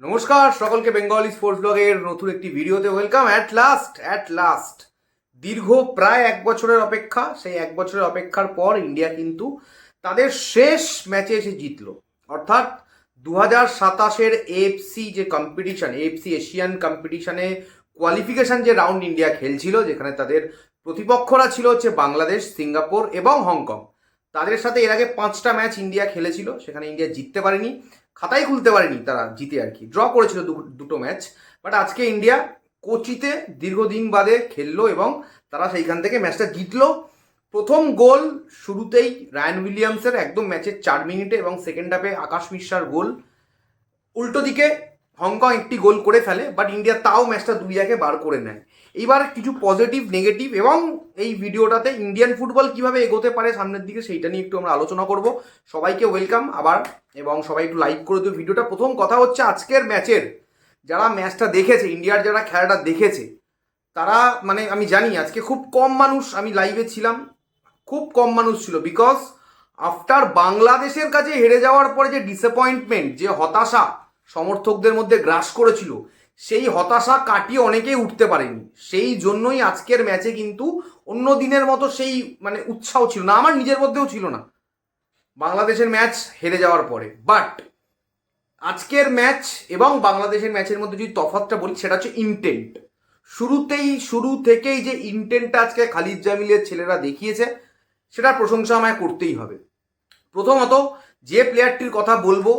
নমস্কার সকলকে, Bengali sports ব্লগের নতুন একটি ভিডিওতে ওয়েলকাম। অ্যাট লাস্ট দীর্ঘ প্রায় এক বছরের অপেক্ষা, সেই এক বছরের অপেক্ষার পর ইন্ডিয়া কিন্তু তাদের শেষ ম্যাচে এসে জিতলো। অর্থাৎ 2027-এর এএফসি যে কম্পিটিশন, এএফসি এশিয়ান কম্পিটিশনে কোয়ালিফিকেশন যে রাউন্ড ইন্ডিয়া খেলছিল, যেখানে তাদের প্রতিপক্ষরা ছিল হচ্ছে বাংলাদেশ, সিঙ্গাপুর এবং হংকং। তাদের সাথে এর আগে 5টা ম্যাচ ইন্ডিয়া খেলেছিল, সেখানে ইন্ডিয়া জিততে পারেনি, খাতাই খুলতে পারেনি তারা জিতে আর কি, ড্র করেছিল দুটো ম্যাচ। বাট আজকে ইন্ডিয়া কোচিতে দীর্ঘদিন বাদে খেললো এবং তারা সেইখান থেকে ম্যাচটা জিতলো। প্রথম গোল শুরুতেই রায়ান উইলিয়ামসের, একদম ম্যাচের 4 মিনিটে, এবং সেকেন্ড হাফে আকাশ মিশ্রার গোল। উল্টো দিকে হংকং একটি গোল করে ফেলে, বাট ইন্ডিয়া তাও ম্যাচটা 2-1 বার করে নেয়। এইবার কিছু পজিটিভ, নেগেটিভ এবং এই ভিডিওটাতে ইন্ডিয়ান ফুটবল কিভাবে এগোতে পারে সামনের দিকে, সেইটা নিয়ে একটু আমরা আলোচনা করব। সবাইকে ওয়েলকাম আবার, এবং সবাই একটু লাইক করে দিও ভিডিওটা। প্রথম কথা হচ্ছে, আজকের ম্যাচের যারা ম্যাচটা দেখেছে, ইন্ডিয়ার যারা খেলাটা দেখেছে, তারা মানে আমি জানি আজকে খুব কম মানুষ, আমি লাইভে ছিলাম, খুব কম মানুষ ছিল, বিকজ আফটার বাংলাদেশের কাছে হেরে যাওয়ার পরে যে ডিসঅ্যাপয়েন্টমেন্ট, যে হতাশা সমর্থকদের মধ্যে গ্রাস করেছিল, সেই হতাশা কাটিয়ে অনেকেই উঠতে পারেনি। সেই জন্যই আজকের ম্যাচে কিন্তু অন্য দিনের মতো সেই মানে উৎসাহ ছিল না, আমার নিজের মধ্যেও ছিল না বাংলাদেশের ম্যাচ হেরে যাওয়ার পরে। বাট আজকের ম্যাচ এবং বাংলাদেশের ম্যাচের মধ্যে যদি তফাৎটা বলি, সেটা হচ্ছে ইন্টেন্ট। শুরু থেকেই যে ইন্টেন্টটা আজকে খালিদ জামিলের ছেলেরা দেখিয়েছে, সেটার প্রশংসা আমায় করতেই হবে। প্রথমত যে প্লেয়ারটির কথা বলবো,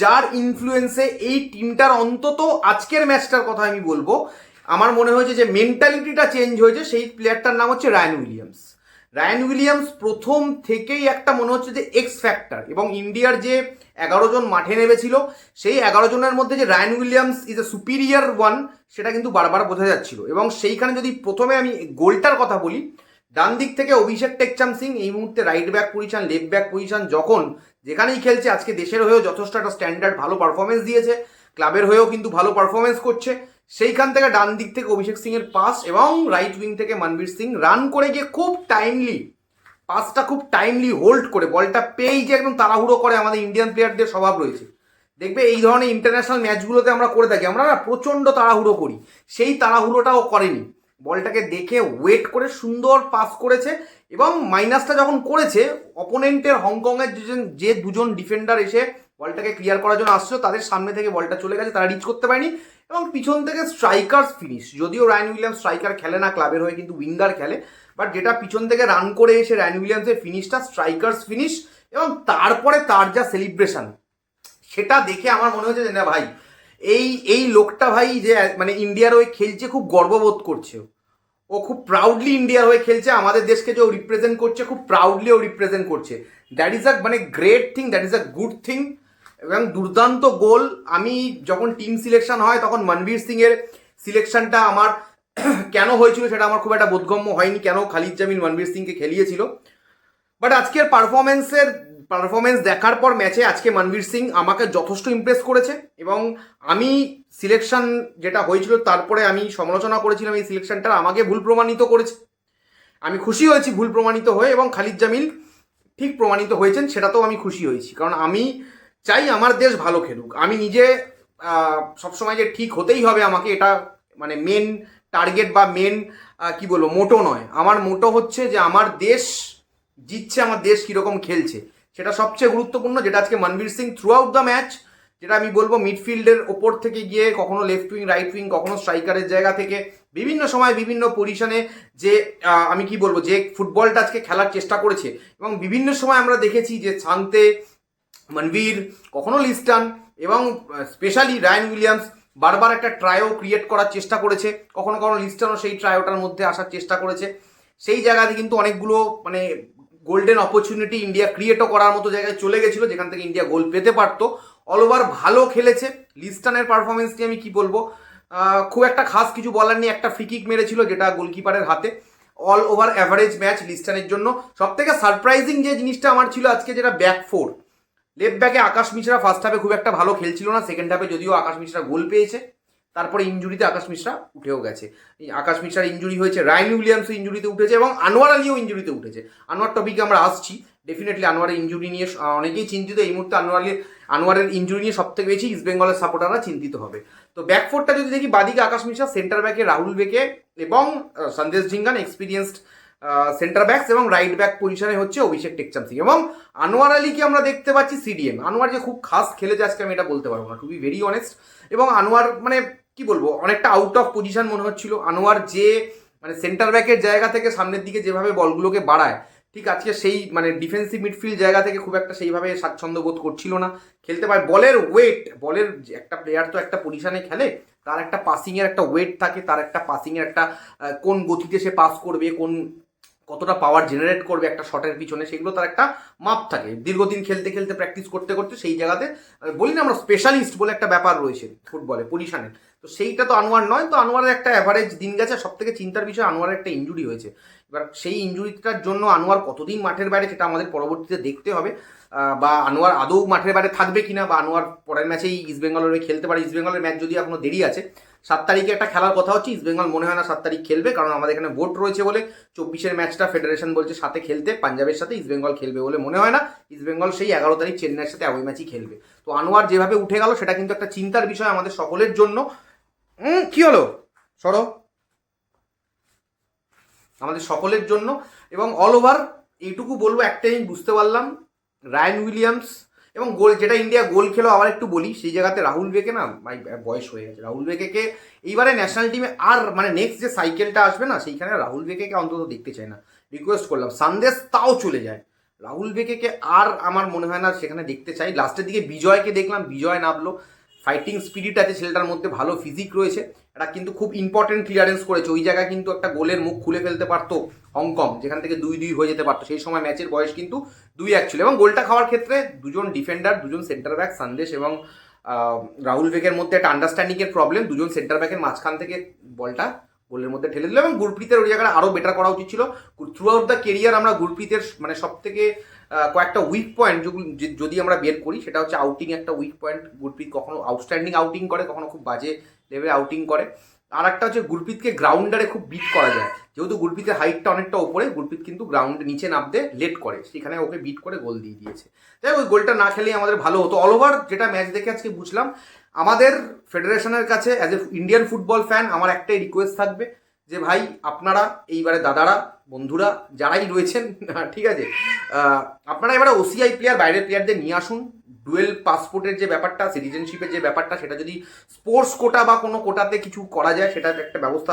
যার ইনফ্লুয়েন্সে এই টিমটার অন্তত আজকের ম্যাচটার কথা আমি বলবো, আমার মনে হয়েছে যে মেন্টালিটিটা চেঞ্জ হয়েছে, সেই প্লেয়ারটার নাম হচ্ছে রায়ান উইলিয়ামস। রায়ান উইলিয়ামস প্রথম থেকেই একটা মনে হচ্ছে যে এক্স ফ্যাক্টর, এবং ইন্ডিয়ার যে 11 জন মাঠে নেমেছিল, সেই 11 জনের মধ্যে যে Ryan Williams is a superior one, সেটা কিন্তু বারবার বোঝা যাচ্ছিল। এবং সেইখানে যদি প্রথমে আমি গোলটার কথা বলি, ডান দিক থেকে অভিষেক টেকচাম সিং এই মুহূর্তে right back position, left back position, যখন যেখানেই খেলছে, আজকে দেশের হয়েও যথেষ্ট একটা স্ট্যান্ডার্ড ভালো পারফরমেন্স দিয়েছে, ক্লাবের হয়েও কিন্তু ভালো পারফরমেন্স করছে। সেইখান থেকে ডান দিক থেকে অভিষেক সিং এর পাস, এবং রাইট উইং থেকে মনবীর সিং রান করে গিয়ে খুব টাইমলি পাসটা, খুব টাইমলি হোল্ড করে বলটা পেয়েই যে একদম তাড়াহুড়ো করে, আমাদের ইন্ডিয়ান প্লেয়ারদের স্বভাব রয়েছে, দেখবে এই ধরনের ইন্টারন্যাশনাল ম্যাচগুলোতে আমরা করে থাকি, আমরা না প্রচণ্ড তাড়াহুড়ো করি, সেই তাড়াহুড়োটাও করেনি, বলটাকে দেখে ওয়েট করে সুন্দর পাস করেছে। এবং মাইনাসটা যখন করেছে, অপোনেন্টের হংকংয়ের যে দুজন ডিফেন্ডার এসে বলটাকে ক্লিয়ার করার জন্য আসছে, তাদের সামনে থেকে বলটা চলে গেছে, তারা রিচ করতে পারেনি। এবং পিছন থেকে স্ট্রাইকার ফিনিশ, যদিও রায়ান উইলিয়ামস স্ট্রাইকার খেলে না, ক্লাবের হয়ে কিন্তু উইঙ্গার খেলে, বাট যেটা পিছন থেকে রান করে এসে রায়ান উইলিয়ামসের ফিনিশটা স্ট্রাইকার্স ফিনিশ, এবং তারপরে তার যা সেলিব্রেশন, সেটা দেখে আমার মনে হচ্ছে যে না ভাই, এই এই লোকটা ভাই যে মানে ইন্ডিয়ার হয়ে খেলছে, খুব গর্ববোধ করছে, ও খুব প্রাউডলি ইন্ডিয়ার হয়ে খেলছে, আমাদের দেশকে যে ও রিপ্রেজেন্ট করছে, খুব প্রাউডলি ও রিপ্রেজেন্ট করছে। দ্যাট ইজ আ মানে great thing, that is a good thing. এবং দুর্দান্ত গোল। আমি যখন টিম সিলেকশন হয়, তখন মনবীর সিং এর সিলেকশনটা আমার কেন হয়েছিল সেটা আমার খুব একটা বোধগম্য হয়নি, কেন খালিদ জামিল মনবীর সিংকে খেলিয়েছিল। বাট আজকের পারফরমেন্স দেখার পর ম্যাচে আজকে মনবীর সিং আমাকে যথেষ্ট ইমপ্রেস করেছে। এবং আমি সিলেকশন যেটা হয়েছিল, তারপরে আমি সমালোচনা করেছিলাম এই সিলেকশনটা, আমাকে ভুল প্রমাণিত করেছে। আমি খুশি হয়েছি ভুল প্রমাণিত হয়ে, এবং খালিদ জামিল ঠিক প্রমাণিত হয়েছেন, সেটাতেও আমি খুশি হয়েছি, কারণ আমি চাই আমার দেশ ভালো খেলুক। আমি নিজে সবসময় যে ঠিক হতেই হবে আমাকে, এটা মানে মেন টার্গেট বা মেন কি বলবো মোটো নয়। আমার মোটো হচ্ছে যে আমার দেশ জিতছে, আমার দেশ কীরকম খেলছে, সেটা সবচেয়ে গুরুত্বপূর্ণ। যেটা আজকে Manvir Singh through out the match, যেটা আমি বলবো মিডফিল্ডের ওপর থেকে গিয়ে কখনো লেফট উইং, রাইট উইং, কখনো স্ট্রাইকারের জায়গা থেকে বিভিন্ন সময় বিভিন্ন পজিশনে যে আমি কি বলবো যে ফুটবলটা আজকে খেলার চেষ্টা করেছে। এবং বিভিন্ন সময় আমরা দেখেছি যে সান্তে, মনবীর, কখনো লিস্টন, এবং স্পেশালি রায়ান উইলিয়ামস বারবার একটা ট্রায়ো ক্রিয়েট করার চেষ্টা করেছে, কখনো কখনো লিস্টনও সেই ট্রায়োটার মধ্যে আসার চেষ্টা করেছে। সেই জায়গাতে কিন্তু অনেকগুলো মানে গোল্ডেন অপরচুনিটি ইন্ডিয়া ক্রিয়েটও করার মতো জায়গায় চলে গেছিলো, যেখান থেকে ইন্ডিয়া গোল পেতে পারতো। অল ওভার ভালো খেলেছে। লিস্টনের পারফরমেন্স নিয়ে আমি কি বলবো, খুব একটা খাস কিছু বলার নেই। একটা ফ্রি কিক মেরেছিল, যেটা গোলকিপারের হাতে। অল ওভার অ্যাভারেজ ম্যাচ লিস্টনের জন্য। সব থেকে সারপ্রাইজিং যে জিনিসটা আমার ছিল আজকে, যেটা ব্যাক ফোর, লেফট ব্যাকে আকাশ মিশ্রা ফার্স্ট হাফে খুব একটা ভালো খেলছিল না, সেকেন্ড হাফে যদিও আকাশ মিশ্রা গোল পেয়েছে, তারপরে ইঞ্জুরিতে আকাশ মিশ্রা উঠেও গেছে। আকাশ মিশ্রার ইঞ্জুরি হয়েছে, রায়ান উইলিয়ামস ইঞ্জুরিতে উঠেছে এবং আনোয়ার আলীও ইঞ্জুরিতে উঠেছে। আনোয়ার টপিকে আমরা আসছি, ডেফিনেটলি আনোয়ারের ইঞ্জুরি নিয়ে অনেকেই চিন্তিত। এই মুহূর্তে আনোয়ারের ইঞ্জুরি নিয়ে সবথেকে বেশি ইস্টবেঙ্গলের সাপোর্টাররা চিন্তিত হবে। তো ব্যাকফোর্ডটা যদি দেখি, বাদিকে আকাশ মিশ্রা, সেন্টার ব্যাকে রাহুল বেকে এবং Sandesh Jhingan experienced centre backs, এবং রাইট ব্যাক পজিশনে হচ্ছে অভিষেক টেকচাম সিং, এবং আনোয়ার আলীকে আমরা দেখতে পাচ্ছি সিডিএম। আনোয়ার যে খুব খাস খেলেছে আজকে আমি এটা বলতে পারবো না, টু বি ভেরি অনেস্ট। এবং আনোয়ার মানে কি বলবো, অনেকটা আউট অফ পজিশন মনে হচ্ছিল। আনোয়ার যে মানে সেন্টার ব্যাকের জায়গা থেকে সামনের দিকে যেভাবে বলগুলোকে বাড়ায়, ঠিক আজকে সেই মানে ডিফেন্সিভ মিডফিল্ড জায়গা থেকে খুব একটা সেইভাবে স্বাচ্ছন্দ্য বোধ করছিল না, খেলতে পারে। বলের ওয়েট, বলের একটা প্লেয়ার তো একটা পজিশনে খেলে, তার একটা পাসিংয়ের একটা ওয়েট থাকে, তার একটা পাসিংয়ের একটা কোন গতিতে সে পাস করবে, কতটা পাওয়ার জেনারেট করবে একটা শটের পিছনে, সেগুলো তার একটা মাপ থাকে। দীর্ঘদিন খেলতে খেলতে প্র্যাকটিস করতে করতে সেই জায়গাতে বলি না আমরা স্পেশালিস্ট বলে একটা ব্যাপার রয়েছে ফুটবলে পজিশনের, তো সেইটা তো আনোয়ার নয়। তো আনোয়ারের একটা অ্যাভারেজ দিন গেছে। সব থেকে চিন্তার বিষয় আনোয়ারের একটা ইঞ্জুরি হয়েছে। এবার সেই ইঞ্জুরিটার জন্য আনোয়ার কতদিন মাঠের বাইরে সেটা আমাদের পরবর্তীতে দেখতে হবে, বা আনোয়ার আদৌ মাঠের বাইরে থাকবে কিনা, বা আনোয়ার পরের ম্যাচেই ইস্টবেঙ্গলের হয়ে খেলতে পারে। ইস্টবেঙ্গলের ম্যাচ যদি এখনো দেরি আছে, 7 তারিখে একটা খেলার কথা হচ্ছে। ইস্টবেঙ্গল মনে হয় না 7 তারিখ খেলবে, কারণ আমাদের এখানে ভোট রয়েছে বলে 24-এর ম্যাচটা ফেডারেশন বলছে সাথে খেলতে, পাঞ্জাবের সাথে। ইস্টবেঙ্গল খেলবে বলে মনে হয় না। ইস্টবেঙ্গল সেই 11 তারিখ চেন্নাইয়ের সাথে অ্যাওয়ে ম্যাচই খেলবে। তো আনোয়ার যেভাবে উঠে গেল সেটা কিন্তু একটা চিন্তার বিষয় আমাদের সকলের জন্য। কি হলো সরো, আমাদের সকলের জন্য। এবং অল ওভার এইটুকু বলবো, একটাই বুঝতে পারলাম, রায়ান উইলিয়ামস এবং গোল, যেটা ইন্ডিয়া গোল খেলো, আবার একটু বলি, সেই জায়গাতে রাহুল বেকে না ভাই বয়স হয়ে গেছে। রাহুল বেকে এইবারে ন্যাশনাল টিমে আর মানে নেক্সট যে সাইকেলটা আসবে না, সেইখানে রাহুল বেকে অন্তত দেখতে চাই না। রিকোয়েস্ট করলাম, সন্দেশ তাও চলে যায়, রাহুল বেকে আর আমার মনে হয় না সেখানে দেখতে চাই। লাস্টের দিকে বিজয়কে দেখলাম, বিজয় নামলো, ফাইটিং স্পিরিট আছে ছেলেটার মধ্যে, ভালো ফিজিক রয়েছে। এটা কিন্তু খুব ইম্পর্টেন্ট ক্লিয়ারেন্স করেছে। ওই জায়গায় কিন্তু একটা গোলের মুখ খুলে ফেলতে পারতো হংকং, যেখান থেকে 2-2 হয়ে যেতে পারতো। সেই সময় ম্যাচের বয়স কিন্তু 2-1 ছিল। এবং গোলটা খাওয়ার ক্ষেত্রে দুজন ডিফেন্ডার, দুজন সেন্টার ব্যাক, সন্দেশ এবং রাহুল বেকের মধ্যে একটা আন্ডারস্ট্যান্ডিংয়ের প্রবলেম। দুজন সেন্টার ব্যাকের মাঝখান থেকে বলটা গোলের মধ্যে ঠেলে দিল। এবং গুরপ্রীতের ওই জায়গাটা আরও বেটার করা উচিত ছিল। থ্রু আউট দ্য কেরিয়ার আমরা গুরপ্রীতের মানে সব থেকে কয়েকটা উইক পয়েন্ট যদি আমরা বের করি, সেটা হচ্ছে আউটিং একটা উইক পয়েন্ট। গুরপ্রীত কখনো আউটস্ট্যান্ডিং আউটিং করে, কখনো খুব বাজে লেভেলে আউটিং করে। আর একটা হচ্ছে গুরপ্রীতকে গ্রাউন্ডারে খুব বিট করা যায়, যেহেতু গুরপ্রীতের হাইটটা অনেকটা ওপরে, গুরপ্রীত কিন্তু গ্রাউন্ডে নিচে নামতে লেট করে, সেখানে ওকে বিট করে গোল দিয়ে দিয়েছে। তাই ওই গোলটা না খেলেই আমাদের ভালো হতো। অল ওভার যেটা ম্যাচ দেখে আজকে বুঝলাম, আমাদের ফেডারেশনের কাছে as a Indian football fan আমার একটাই রিকোয়েস্ট থাকবে, যে ভাই আপনারা এইবারে দাদারা বন্ধুরা যারাই রয়েছেন, ঠিক আছে, আপনারা এবারে ওসিআই প্লেয়ার, বাইরের প্লেয়ারদের নিয়ে আসুন। ডুয়েল পাসপোর্টের যে ব্যাপারটা, সিটিজেনশিপের যে ব্যাপারটা, সেটা যদি স্পোর্টস কোটা বা কোনো কোটাতে কিছু করা যায়, সেটার একটা ব্যবস্থা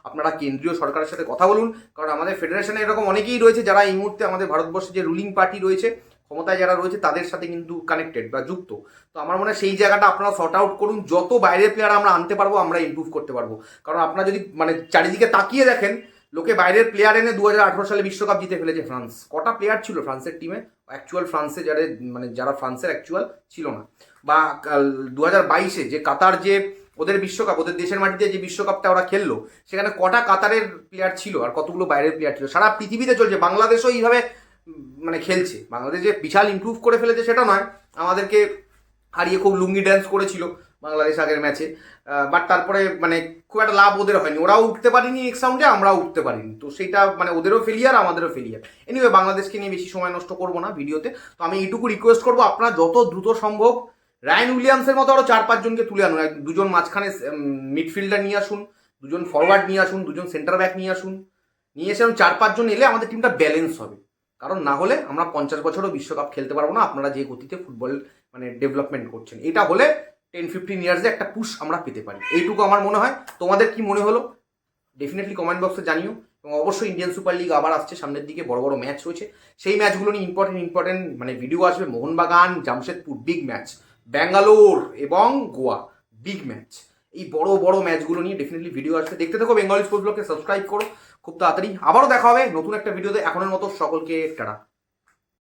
আপনারা কেন্দ্রীয় সরকারের সাথে কথা বলুন। কারণ আমাদের ফেডারেশনে এরকম অনেকেই রয়েছে যারা এই মুহূর্তে আমাদের ভারতবর্ষে যে রুলিং পার্টি রয়েছে, ক্ষমতায় যারা রয়েছে, তাদের সাথে কিন্তু কানেক্টেড বা যুক্ত। তো আমার মনে হয় সেই জায়গাটা আপনারা সর্ট আউট করুন। যত বাইরের প্লেয়ার আমরা আনতে পারবো, আমরা ইমপ্রুভ করতে পারবো। কারণ আপনারা যদি মানে চারিদিকে তাকিয়ে দেখেন, লোকে বাইরের প্লেয়ার এনে 2018 সালে বিশ্বকাপ জিতে ফেলেছে ফ্রান্স। কটা প্লেয়ার ছিল ফ্রান্সের টিমে অ্যাকচুয়াল, ফ্রান্সে যারা ফ্রান্সের অ্যাকচুয়াল ছিল না। বা 2022-এ যে কাতার, যে ওদের বিশ্বকাপ, ওদের দেশের মাটিতে যে বিশ্বকাপটা ওরা খেললো, সেখানে কটা কাতারের প্লেয়ার ছিল আর কতগুলো বাইরের প্লেয়ার ছিল। সারা পৃথিবীতে চলছে, বাংলাদেশও এইভাবে মানে খেলছে। বাংলাদেশ যে বিশাল ইমপ্রুভ করে ফেলেছে সেটা নয়, আমাদেরকে হারিয়ে খুব লুঙ্গি ড্যান্স করেছিল বাংলাদেশ আগের ম্যাচে। বাট তারপরে মানে খুব একটা লাভ ওদের হয়নি, ওরাও উঠতে পারিনি নেক্সট রাউন্ডে, আমরাও উঠতে পারিনি। তো সেইটা মানে ওদেরও ফেলিয়ার, আমাদেরও ফেলিয়ার। এনিওয়ে, বাংলাদেশকে নিয়ে বেশি সময় নষ্ট করবো না ভিডিওতে। তো আমি এইটুকু রিকোয়েস্ট করবো, আপনারা যত দ্রুত সম্ভব রায়ান উইলিয়ামসের মতো আরও 4-5 জনকে তুলে আনুন। দুজন মাঝখানে মিডফিল্ডার নিয়ে আসুন, দুজন ফরওয়ার্ড নিয়ে আসুন, দুজন সেন্টার ব্যাক নিয়ে আসুন। নিয়ে এসে 4-5 জন এলে আমাদের টিমটা ব্যালেন্স হবে। কারণ না হলে আমরা 50 বছরও বিশ্বকাপ খেলতে পারবো না, আপনারা যে গতিতে ফুটবল মানে ডেভেলপমেন্ট করছেন। এটা হলে 10-15 ইয়ার্সে একটা পুশ আমরা পেতে পারি, এইটুকু আমার মনে হয়। তোমাদের কি মনে হলো ডেফিনেটলি কমেন্ট বক্সে জানিও। এবং অবশ্যই ইন্ডিয়ান সুপার লিগ আবার আসছে সামনের দিকে, বড় বড় ম্যাচ রয়েছে। সেই ম্যাচগুলো নিয়ে ইম্পর্টেন্ট মানে ভিডিও আসবে। মোহনবাগান, জামশেদপুর বিগ ম্যাচ, ব্যাঙ্গালোর এবং গোয়া বিগ ম্যাচ, এই বড় বড় ম্যাচগুলো নিয়ে ডেফিনেটলি ভিডিও আসবে। দেখতে থাকো বেঙ্গলি স্পোর্টস ব্লগকে, সাবস্ক্রাইব করো। খুব তাড়াতাড়ি আবারও দেখা হবে নতুন একটা ভিডিওতে। এখনের মতো সকলকে টাটা।